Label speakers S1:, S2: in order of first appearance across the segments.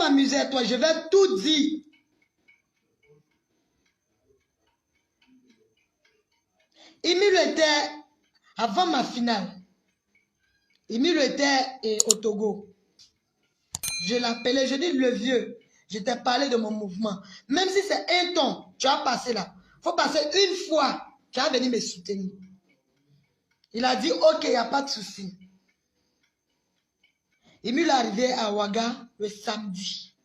S1: m'amuser à toi, je vais tout dire. Emile était, avant ma finale, Emile était au Togo. Je l'appelais, je dis le vieux, je t'ai parlé de mon mouvement. Même si c'est un ton, tu as passé là. Il faut passer une fois, tu vas venir me soutenir. Il a dit, ok, il n'y a pas de souci. Emile est arrivé à Ouaga le samedi.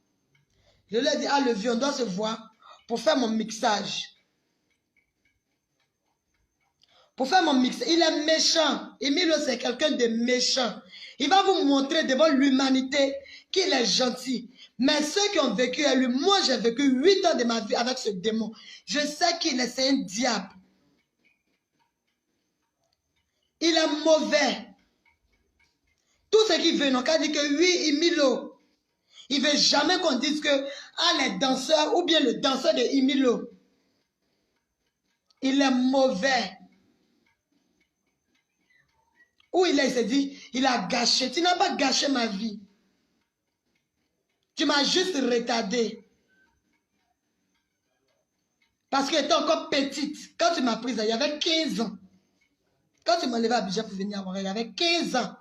S1: Je lui ai dit, ah le vieux, on doit se voir pour faire mon mixage. Pour faire mon mix, il est méchant. Emile, c'est quelqu'un de méchant. Il va vous montrer devant l'humanité qu'il est gentil. Mais ceux qui ont vécu à lui, moi j'ai vécu 8 ans de ma vie avec ce démon. Je sais qu'il est, c'est un diable. Il est mauvais. Tout ce qu'il veut, n'ont qu'à dire que oui, Emilo. Il ne veut jamais qu'on dise que les danseurs ou bien le danseur de Emilo. Il est mauvais. Où il est, il s'est dit, il a gâché. Tu n'as pas gâché ma vie. Tu m'as juste retardé. Parce qu'elle était encore petite. Quand tu m'as prise, il y avait 15 ans. Quand tu m'as levé à Abidjan pour venir à Montréal, il y avait 15 ans.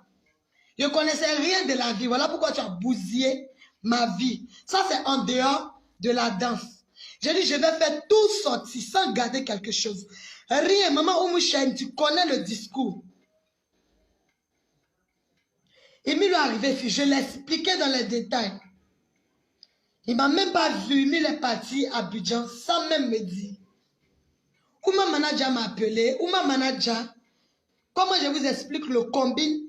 S1: Je ne connaissais rien de la vie. Voilà pourquoi tu as bousillé ma vie. Ça, c'est en dehors de la danse. J'ai dit, je vais faire tout sortir sans garder quelque chose. Rien, maman Oumouchen, tu connais le discours. Emile est arrivé ici, je l'expliquais dans les détails. Il ne m'a même pas vu, Emile est parti à Abidjan sans même me dire. Ouma manager m'a appelé, Ouma manager, comment je vous explique le combine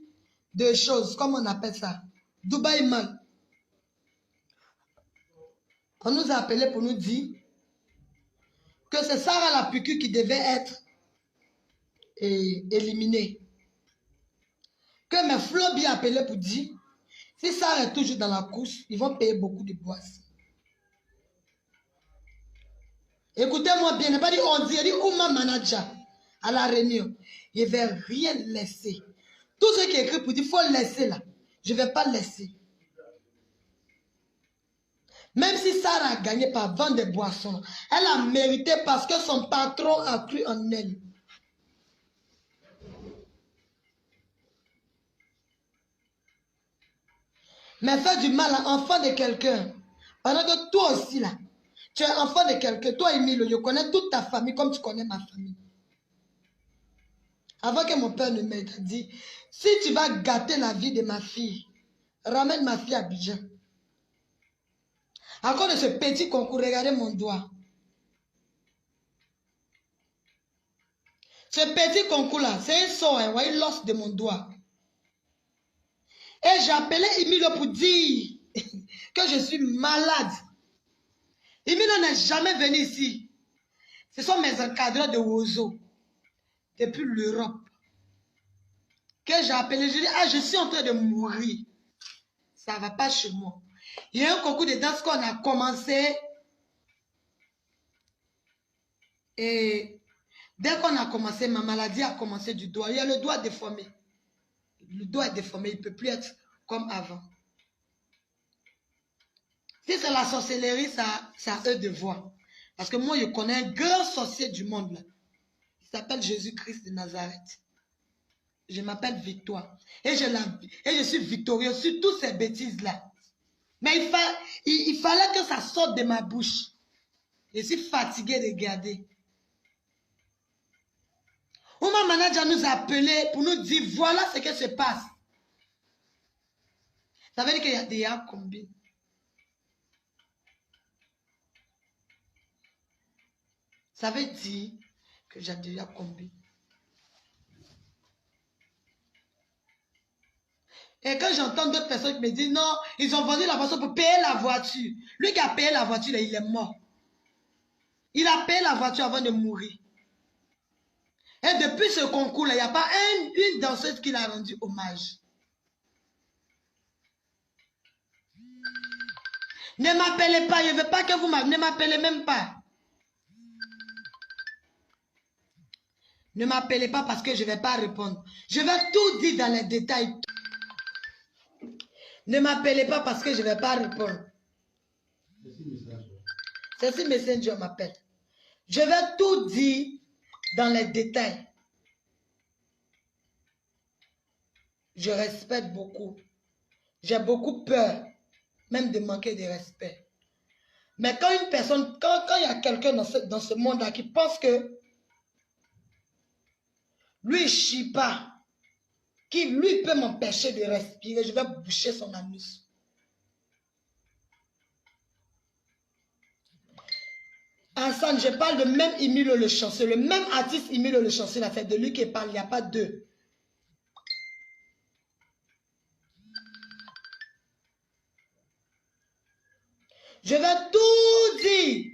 S1: de choses, comment on appelle ça? Dubaï Man. On nous a appelé pour nous dire que c'est Sarah la piqûre qui devait être éliminée. Que mes Flo bien appelé pour dire, si Sarah est toujours dans la course, ils vont payer beaucoup de boissons. Écoutez-moi bien, ne pas dire on dit, il dit Ouma manager à la réunion. Je ne vais rien laisser. Tout ce qui est écrit pour dire, il faut laisser là. Je ne vais pas laisser. Même si Sarah a gagné par vendre des boissons, elle a mérité parce que son patron a cru en elle. Mais faire du mal à enfant de quelqu'un, pendant que toi aussi là, tu es enfant de quelqu'un, toi Emile, je connais toute ta famille comme tu connais ma famille. Avant que mon père ne m'ait dit, si tu vas gâter la vie de ma fille, ramène ma fille à Abidjan. À cause de ce petit concours, regardez mon doigt. Ce petit concours-là, c'est un sort, hein, voyez l'os de mon doigt. Et j'ai appelé Emile pour dire que je suis malade. Emile n'est jamais venu ici. Ce sont mes encadreurs de Wozo, depuis l'Europe. Que j'ai appelé, je dis, ah, je suis en train de mourir. Ça ne va pas chez moi. Il y a un concours de danse qu'on a commencé. Et dès qu'on a commencé, ma maladie a commencé du doigt. Il y a le doigt déformé. Le doigt est déformé, il ne peut plus être comme avant. Si c'est la sorcellerie, c'est à eux de voir. Parce que moi, je connais un grand sorcier du monde. Là. Il s'appelle Jésus-Christ de Nazareth. Je m'appelle Victoire. Et je suis victorieux sur toutes ces bêtises-là. Mais il fallait que ça sorte de ma bouche. Je suis fatiguée de garder. Ouma manager nous a appelés pour nous dire voilà ce qui se passe. Ça veut dire qu'il y a déjà combien? Ça veut dire que j'ai déjà combien? Et quand j'entends d'autres personnes qui me disent non, ils ont vendu la voiture pour payer la voiture. Lui qui a payé la voiture, il est mort. Il a payé la voiture avant de mourir. Et depuis ce concours-là, il n'y a pas une danseuse qui l'a rendu hommage. Ne m'appelez pas, je ne veux pas que vous ne m'appelez même pas. Ne m'appelez pas parce que je ne vais pas répondre. Je vais tout dire dans les détails. Ne m'appelez pas parce que je ne vais pas répondre. Ceci Messenger m'appelle. Je vais tout dire dans les détails. Je respecte beaucoup. J'ai beaucoup peur, même de manquer de respect. Mais quand une personne, quand il y a quelqu'un dans ce monde-là qui pense que lui, il ne chie pas, qui lui peut m'empêcher de respirer, je vais boucher son anus. Ensemble, je parle de même Emilio le chanceux, le même artiste Emilio le chanceux, la fait de lui qui parle, il n'y a pas deux. Je vais tout dire.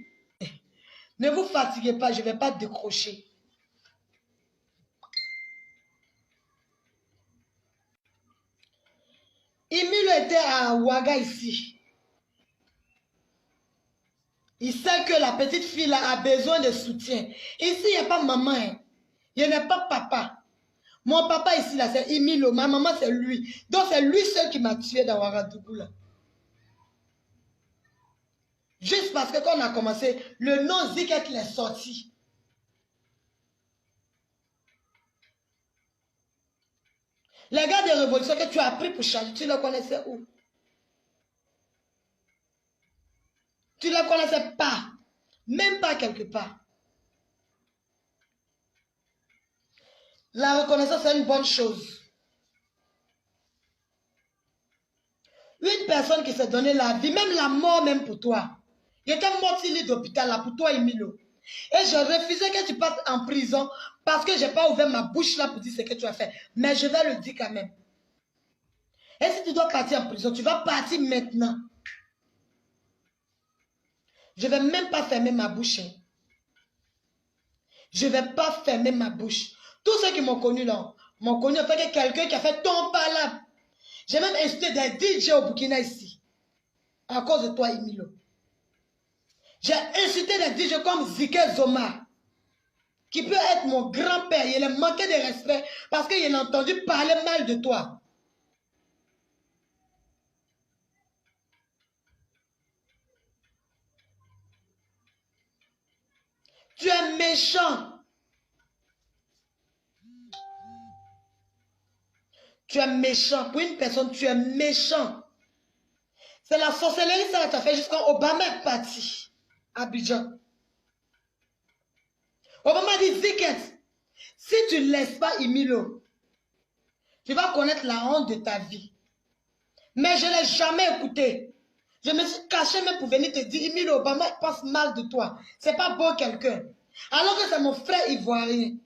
S1: Ne vous fatiguez pas, je ne vais pas décrocher. Emilio était à Ouaga ici. Il sait que la petite fille là a besoin de soutien. Ici, il n'y a pas maman. Hein. Il n'y a pas papa. Mon papa ici, là, c'est Emilio. Ma maman, c'est lui. Donc, c'est lui seul qui m'a tué dans Ouagadougou, là. Juste parce que quand on a commencé, le nom Ziket est sorti. Les gars de révolution que tu as pris pour changer, tu les connaissais où? Tu ne les connaissais pas. Même pas quelque part. La reconnaissance, c'est une bonne chose. Une personne qui s'est donné la vie, même la mort même pour toi. Il était mort sur l'île d'hôpital là pour toi, Emilio. Et je refusais que tu partes en prison parce que je n'ai pas ouvert ma bouche là pour dire ce que tu as fait. Mais je vais le dire quand même. Et si tu dois partir en prison, tu vas partir maintenant. Je ne vais même pas fermer ma bouche. Hein. Je ne vais pas fermer ma bouche. Tous ceux qui m'ont connu là, m'ont connu en fait que quelqu'un qui a fait ton pas là. J'ai même insulté des DJ au Burkina ici. À cause de toi, Emilio. J'ai insulté des DJ comme Zike Zoma. Qui peut être mon grand-père. Il a manqué de respect parce qu'il a entendu parler mal de toi. Tu es méchant. Tu es méchant. Pour une personne, tu es méchant. C'est la sorcellerie, ça t'a fait jusqu'à Obama est parti. Abidjan. Obama dit, Ziket, si tu ne laisses pas Emilio, tu vas connaître la honte de ta vie. Mais je ne l'ai jamais écouté. Je me suis caché même pour venir te dire, Emilio, Obama pense mal de toi. C'est pas beau quelqu'un. Alors que c'est mon frère ivoirien.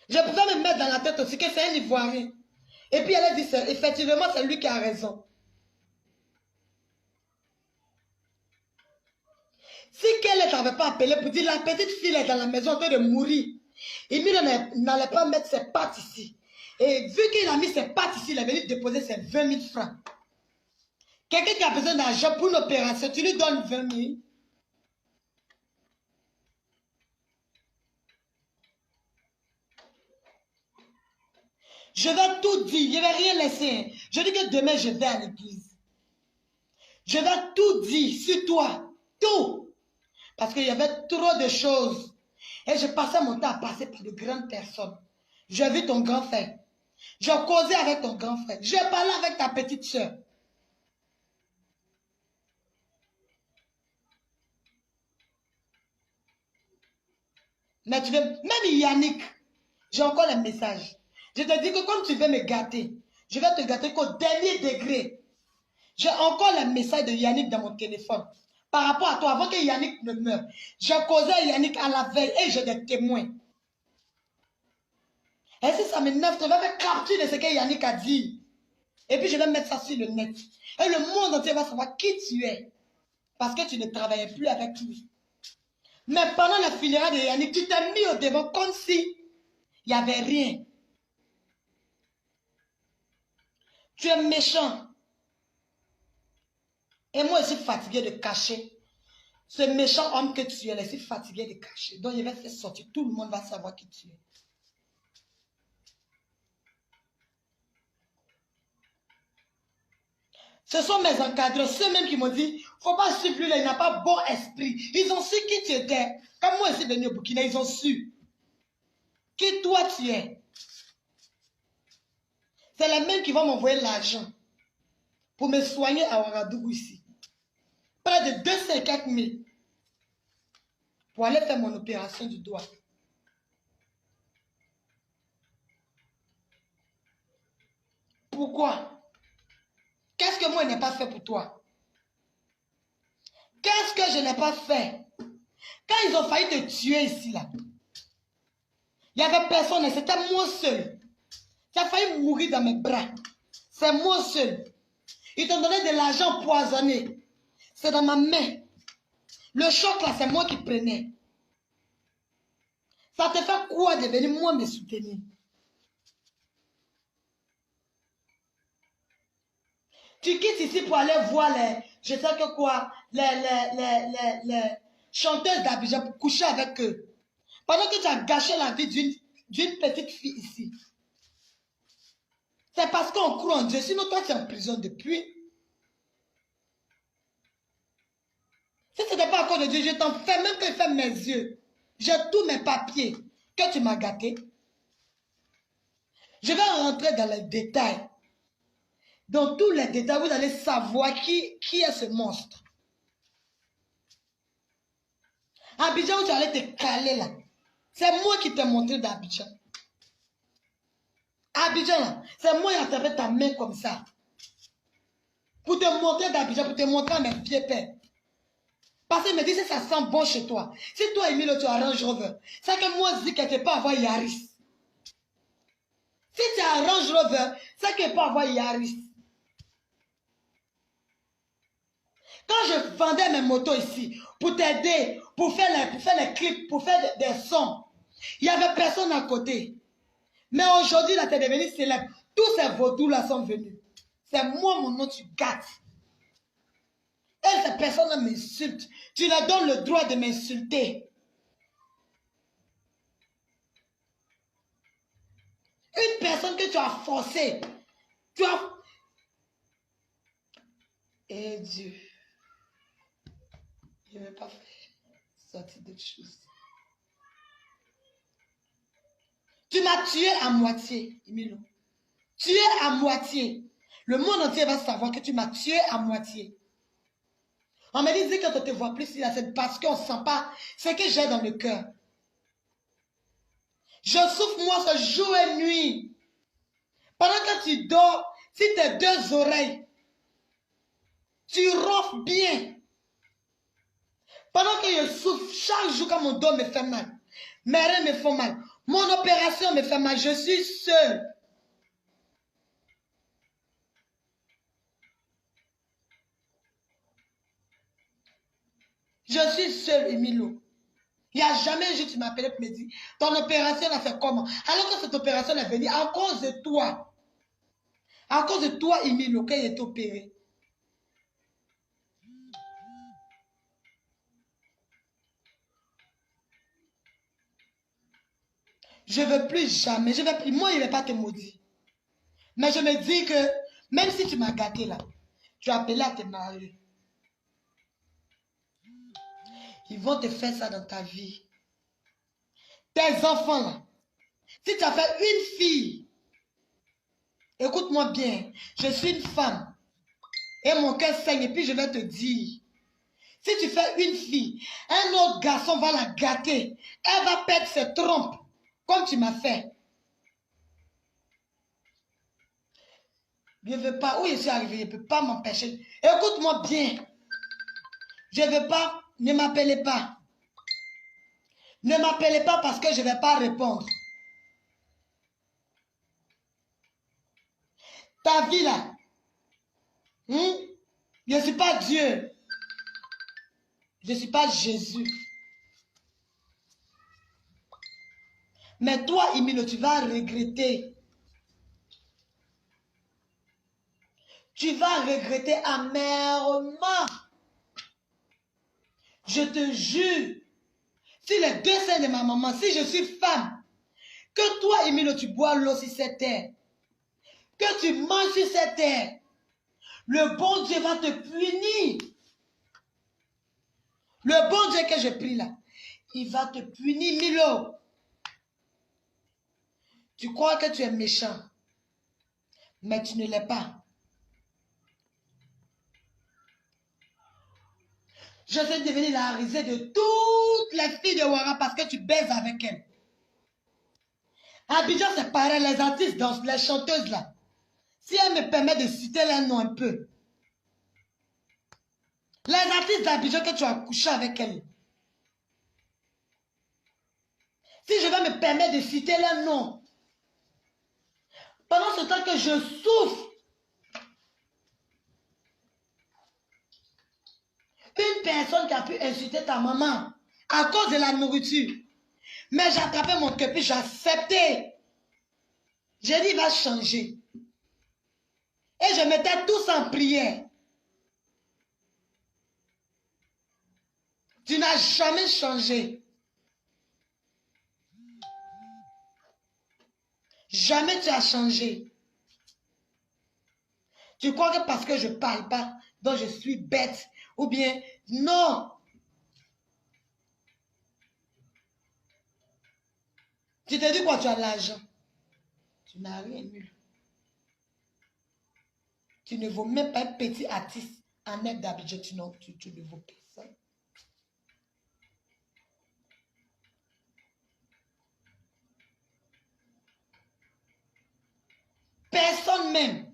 S1: Je pouvais me mettre dans la tête aussi que c'est un ivoirien. Et puis elle a dit, effectivement, c'est lui qui a raison. Si qu'elle ne t'avait pas appelé pour dire, la petite fille est dans la maison en train de mourir, Emilio n'allait pas mettre ses pattes ici. Et vu qu'il a mis ses pattes ici, il est venu déposer ses 20 000 francs. Quelqu'un qui a besoin d'argent pour une opération, tu lui donnes 20 000. Je vais tout dire, je ne vais rien laisser. Je dis que demain, je vais à l'église. Je vais tout dire sur toi, tout. Parce qu'il y avait trop de choses. Et je passais mon temps à passer par de grandes personnes. J'ai vu ton grand frère. J'ai causé avec ton grand frère. J'ai parlé avec ta petite soeur. Mais tu veux, même Yannick, j'ai encore le message. Je te dis que comme tu veux me gâter, je vais te gâter qu'au dernier degré. J'ai encore le message de Yannick dans mon téléphone. Par rapport à toi, avant que Yannick ne meure. J'ai causé à Yannick à la veille et j'ai des témoins. Et si ça m'énerve, je vais faire capture de ce que Yannick a dit. Et puis je vais mettre ça sur le net. Et le monde entier va savoir qui tu es. Parce que tu ne travaillais plus avec lui. Mais pendant la funéraille de Yannick, tu t'es mis au devant comme si il n'y avait rien. Tu es méchant. Et moi, je suis fatigué de cacher. Ce méchant homme que tu es, je suis fatigué de cacher. Donc, je vais faire sortir. Tout le monde va savoir qui tu es. Ce sont mes encadreurs, ceux-mêmes qui m'ont dit, faut pas suivre lui là, il n'a pas bon esprit. Ils ont su qui tu étais. Comme moi, je suis venu au Burkina, ils ont su qui toi tu es. C'est les mêmes qui vont m'envoyer l'argent pour me soigner à Ouagadougou ici. Près de 250 000 pour aller faire mon opération du doigt. Pourquoi? Qu'est-ce que moi je n'ai pas fait pour toi? Qu'est-ce que je n'ai pas fait? Quand ils ont failli te tuer ici, là, il n'y avait personne, c'était moi seul. Tu as failli mourir dans mes bras. C'est moi seul. Ils t'ont donné de l'argent empoisonné. C'est dans ma main. Le choc là, c'est moi qui prenais. Ça te fait quoi de venir moi me soutenir? Tu quittes ici pour aller voir les, je sais que quoi, les chanteuses d'Abidjan pour coucher avec eux. Pendant que tu as gâché la vie d'une petite fille ici. C'est parce qu'on croit en Dieu. Sinon, toi, tu es en prison depuis. Si ce n'était pas encore de Dieu, je t'en fais, même que je ferme mes yeux. J'ai tous mes papiers que tu m'as gâtés. Je vais rentrer dans les détails. Dans tous les détails, vous allez savoir qui est ce monstre. Abidjan, où tu allais te caler là. C'est moi qui t'ai montré d'Abidjan. Abidjan là, c'est moi qui ai attrapé ta main comme ça. Pour te montrer d'Abidjan, pour te montrer à mes pieds pères. Parce qu'il me dit, si ça sent bon chez toi, si toi, Emile, tu as Range Rover, c'est que moi, je dis que tu ne peux pas avoir Yaris. Si tu as Range Rover, c'est que tu ne peux pas avoir Yaris. Quand je vendais mes motos ici, pour t'aider, pour faire les clips, pour faire des sons, il n'y avait personne à côté. Mais aujourd'hui, là, tu es devenu célèbre. Tous ces vaudous-là sont venus. C'est moi, mon nom, tu gâtes. Et ces personnes m'insultent. Tu leur donnes le droit de m'insulter. Une personne que tu as forcée. Tu as... Eh Dieu. Je ne vais pas faire sortir d'autres choses. Tu m'as tué à moitié, Emilio. Tué à moitié. Le monde entier va savoir que tu m'as tué à moitié. On me dit que quand on ne te voit plus, c'est parce qu'on ne sent pas ce que j'ai dans le cœur. Je souffre moi ce jour et nuit. Pendant que tu dors, si tes deux oreilles, tu ronfles bien. Pendant que je souffre, chaque jour quand mon dos me fait mal, mes reins me font mal, mon opération me fait mal, je suis seule. Je suis seule, Emilio. Il n'y a jamais un jour tu m'appelais pour me dire, ton opération a fait comment? Alors que cette opération est venue à cause de toi. À cause de toi, Emilio, quand il est opéré. Je ne veux plus jamais, je vais plus, moi, il ne vais pas te maudire. Mais je me dis que, même si tu m'as gâté là, tu as appelé à te marier. Ils vont te faire ça dans ta vie. Tes enfants là, si tu as fait une fille, écoute-moi bien, je suis une femme et mon cœur saigne et puis je vais te dire, si tu fais une fille, un autre garçon va la gâter, elle va perdre ses trompes comme tu m'as fait. Je ne veux pas, où je suis arrivé, je ne peux pas m'empêcher. Écoute-moi bien, je ne veux pas, ne m'appelez pas. Ne m'appelez pas parce que je ne vais pas répondre. Ta vie là, je ne suis pas Dieu. Je ne suis pas Jésus. Mais toi, Emilio, tu vas regretter. Tu vas regretter amèrement. Je te jure. Si les deux seins de ma maman, si je suis femme, que toi, Emilio, tu bois l'eau sur cette terre, que tu manges sur cette terre, Le bon Dieu va te punir. Le bon Dieu que je prie là, il va te punir, Milo. Tu crois que tu es méchant, mais tu ne l'es pas. Je suis devenue la risée de toutes les filles de Ouara parce que tu baises avec elles. Abidjan, c'est pareil, les artistes dansent, les chanteuses là. Si elle me permet de citer leur nom un peu. Les artistes d'Abidjan que tu as couché avec elles. Si je vais me permettre de citer leur nom. Pendant ce temps que je souffre. Une personne qui a pu insulter ta maman à cause de la nourriture. Mais j'ai attrapé mon cœur puis j'ai accepté. J'ai dit, il va changer. Et je mettais tous en prière. Tu n'as jamais changé. Jamais tu as changé. Tu crois que parce que je ne parle pas, donc je suis bête. Ou bien, non. Tu te dis quoi, tu as l'argent. Tu n'as rien eu. Tu ne vaux même pas un petit artiste en aide d'Abidjan. Tu ne vaux personne. Personne même.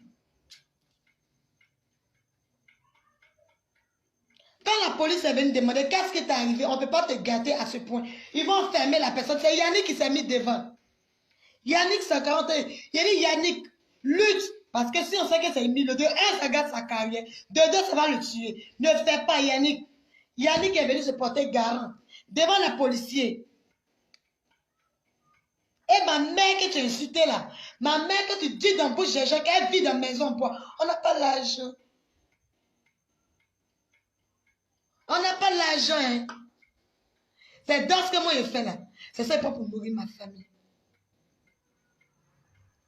S1: Quand la police est venue demander qu'est-ce qui t'est arrivé, on ne peut pas te gâter à ce point. Ils vont enfermer la personne. C'est Yannick qui s'est mis devant. Yannick, ça 40 ans. Il a dit Yannick, lutte. Parce que si on sait que c'est Milo, de un, ça gâte sa carrière. De deux, ça va le tuer. Ne fais pas Yannick. Yannick est venu se porter garant devant les policiers. Et ma mère que tu as insultée là, ma mère que tu dis dans bouche des gens qu'elle vit dans la maison en bois, on n'a pas l'argent. On n'a pas l'argent, hein. C'est dans ce que moi je fais là. C'est ça pas pour nourrir ma famille.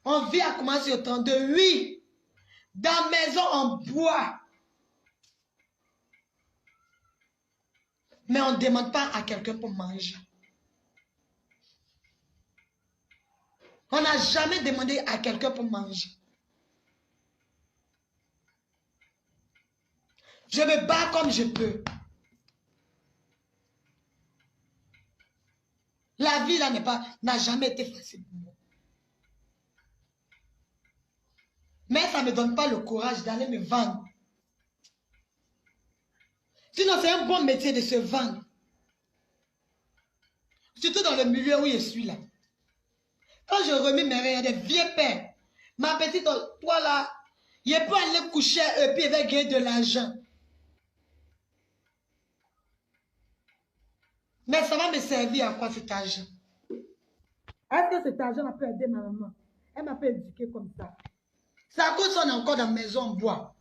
S1: On vit à commencer au 32, oui. Dans maison en bois. Mais on ne demande pas à quelqu'un pour manger. On n'a jamais demandé à quelqu'un pour manger. Je me bats comme je peux. La vie là n'a jamais été facile pour moi. Mais ça ne me donne pas le courage d'aller me vendre. Sinon, c'est un bon métier de se vendre. Surtout dans le milieu où je suis là. Quand je remets mes rêves, il y a des vieux pères. Ma petite, toi là, je peux aller coucher et puis il va gagner de l'argent. Mais ça va me servir à quoi cet argent? Est-ce que cet argent peut aider ma maman? Elle m'a pas éduqué comme ça. C'est à cause qu'on est encore dans la maison en bois.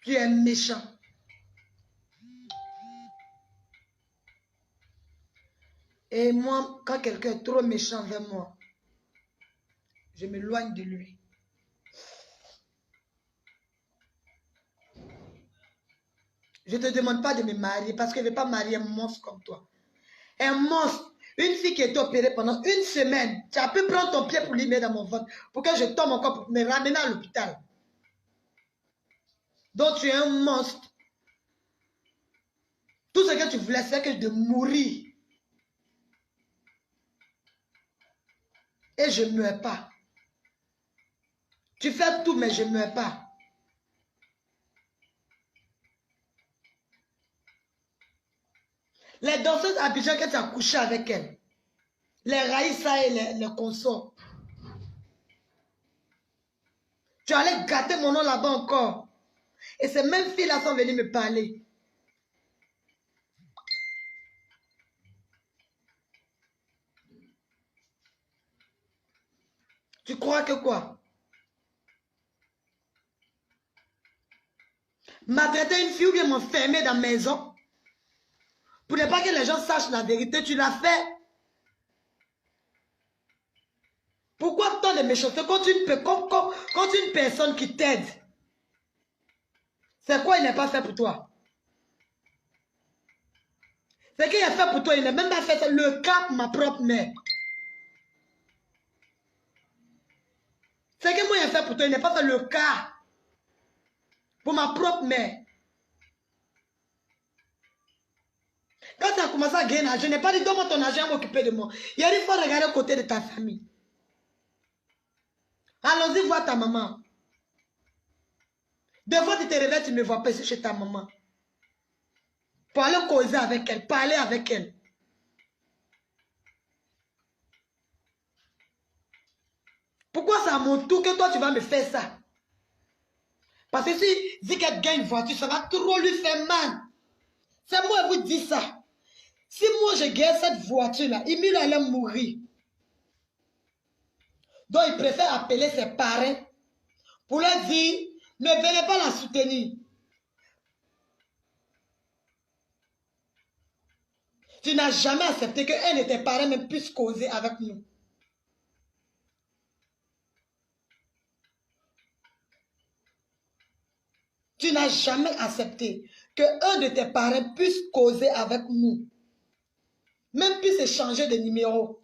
S1: Tu es méchant. Et moi, quand quelqu'un est trop méchant vers moi, je m'éloigne de lui. Je ne te demande pas de me marier parce que je ne vais pas marier un monstre comme toi. Un monstre, une fille qui est opérée pendant une semaine, tu as pu prendre ton pied pour lui mettre dans mon ventre pour que je tombe encore pour me ramener à l'hôpital. Donc tu es un monstre. Tout ce que tu voulais, c'est que de mourir. Et je ne meurs pas. Tu fais tout, mais je ne meurs pas. Les danseuses Abidjan que tu as couché avec elles, les Raïssa et les consorts, tu allais gâter mon nom là-bas encore. Et ces mêmes filles-là sont venues me parler. Tu crois que quoi? Maltraiter une fille ou bien m'enfermer dans la maison Pour ne pas que les gens sachent la vérité, tu l'as fait. Pourquoi tant de méchanceté quand une personne qui t'aide, c'est quoi il n'est pas fait pour toi? C'est qu'il a fait pour toi, il n'a même pas fait le cas pour ma propre mère. C'est que moi il a fait pour toi, il n'a pas fait le cas pour ma propre mère. Quand tu as commencé à gagner l'argent, je n'ai pas dit donne-moi ton argent, m'occuper de moi. Il a dit il faut regarder à côté de ta famille. Allons-y voir ta maman. Des fois tu te réveilles, tu me vois passer chez ta maman. Pour aller causer avec elle, parler avec elle. Pourquoi c'est à mon tour que toi tu vas me faire ça? Parce que si Ziket gagne une voiture, ça va trop lui faire mal. C'est moi qui vous dis ça. Si moi je gagne cette voiture-là, Emile allait mourir. Donc il préfère appeler ses parents pour leur dire, ne venez pas la soutenir. Tu n'as jamais accepté qu'un de tes parents même puisse causer avec nous. Tu n'as jamais accepté qu'un de tes parents puisse causer avec nous. Même puisse échanger de numéros.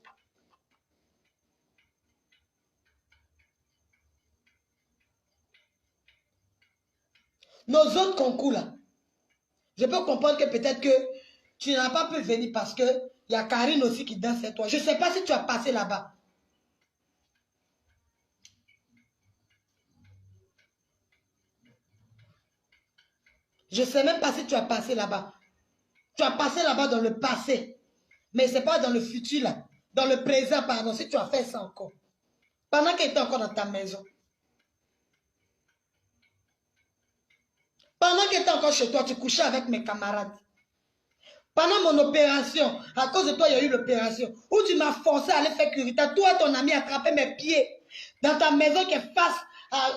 S1: Nos autres concours là, je peux comprendre que peut-être que tu n'as pas pu venir parce que il y a Karine aussi qui danse avec toi. Je ne sais pas si tu as passé là-bas. Je ne sais même pas si tu as passé là-bas. Tu as passé là-bas dans le passé. Mais ce n'est pas dans le futur là. Dans le présent, pardon, si tu as fait ça encore. Pendant qu'elle était encore dans ta maison. Pendant qu'elle était encore chez toi, tu couchais avec mes camarades. Pendant mon opération, à cause de toi, il y a eu l'opération, où tu m'as forcé à aller faire curita. Toi et ton ami attraper mes pieds dans ta maison qui est face à,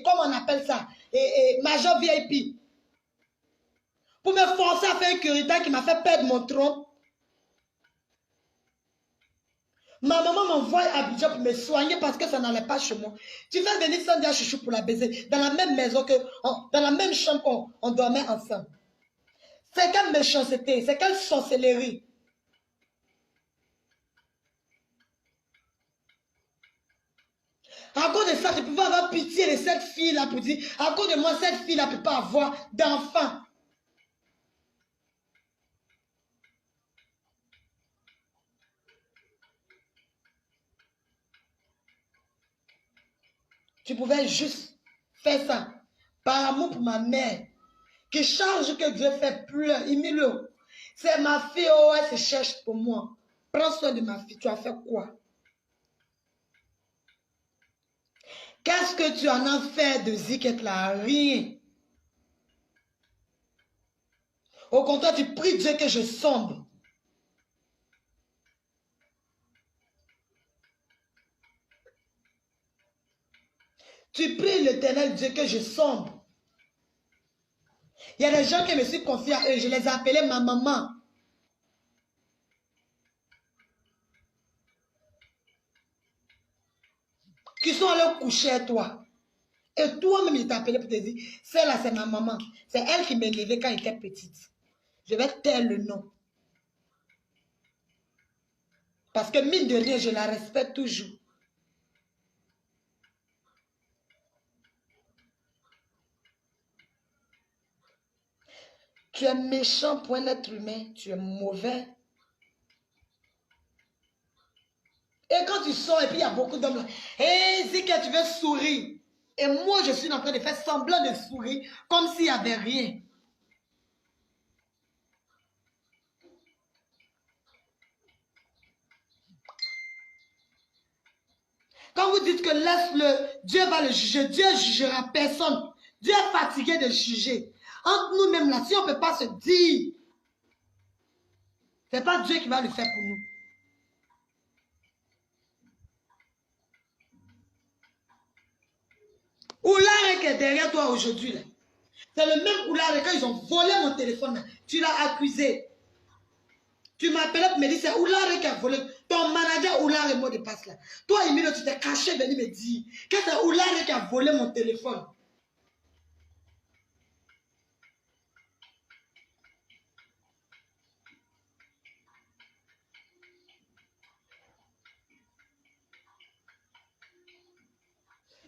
S1: comment on appelle ça, Major VIP. Pour me forcer à faire un curita qui m'a fait perdre mon tronc. Ma maman m'envoie à Abidjan pour me soigner parce que ça n'allait pas chez moi. Tu fais venir Sandia Chouchou pour la baiser dans la même maison, dans la même chambre qu'on dormait ensemble. C'est quelle méchanceté, c'est quelle sorcellerie. À cause de ça, je pouvais avoir pitié de cette fille-là pour dire, à cause de moi, cette fille-là ne peut pas avoir d'enfant. Tu pouvais juste faire ça. Par amour pour ma mère. Qui charge que Dieu fait pleurer. Emilio, c'est ma fille, oh, elle se cherche pour moi. Prends soin de ma fille. Tu as fait quoi? Qu'est-ce que tu en as fait de Ziket là? Rien. Au contraire, tu pries Dieu que je sombre. Tu pries l'Éternel Dieu que je sombre. Il y a des gens qui me sont confiés à eux. Je les appelais ma maman. Qui sont allés coucher à toi. Et toi-même, je t'ai appelé pour te dire, celle-là, c'est ma maman. C'est elle qui m'élevait quand j'étais petite. Je vais taire le nom. Parce que mine de rien, je la respecte toujours. Tu es méchant pour un être humain. Tu es mauvais. Et quand tu sors, et puis il y a beaucoup d'hommes là. Hé, Zika, tu veux sourire. Et moi, je suis en train de faire semblant de sourire, comme s'il n'y avait rien. Quand vous dites que laisse-le, Dieu va le juger. Dieu ne jugera personne. Dieu est fatigué de juger. Entre nous-mêmes là, si on ne peut pas se dire, ce n'est pas Dieu qui va le faire pour nous. Oulare qui est derrière toi aujourd'hui, c'est le même Oulare quand ils ont volé mon téléphone, là, tu l'as accusé. Tu m'appelais pour me dire c'est Oulare qui a volé. Ton manager Oulare est mot de passe là. Toi, Emilio, tu t'es caché, venu me dire que c'est Oulare qui a volé mon téléphone.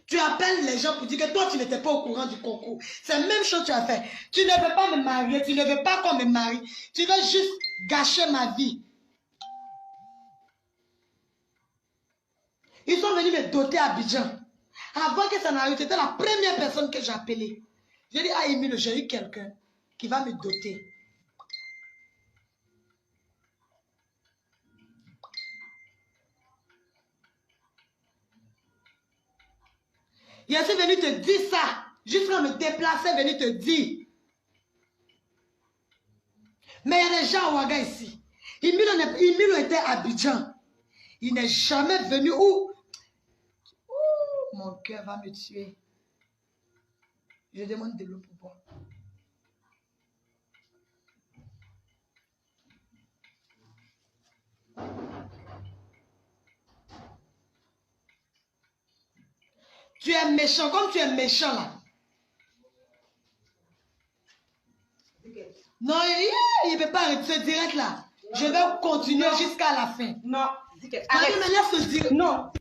S1: Tu appelles les gens pour dire que toi, tu n'étais pas au courant du concours. C'est la même chose que tu as fait. Tu ne veux pas me marier, tu ne veux pas qu'on me marie. Tu veux juste gâcher ma vie. Ils sont venus me doter à Abidjan. Avant que ça n'arrive, c'était la première personne que j'ai appelée. J'ai dit, ah Emile, j'ai eu quelqu'un qui va me doter. Il est venu te dire ça. Jusqu'à me déplacer, venu te dire. Mais il y a des gens à Ouaga ici. Emile était à Abidjan. Il n'est jamais venu où? Mon cœur va me tuer. Je demande de l'eau pour boire. Tu es méchant, comme tu es méchant là. Non, il ne peut pas arrêter direct là. Je vais continuer jusqu'à la fin.
S2: Non.
S1: Arrête. Me laisse dire.
S2: Non.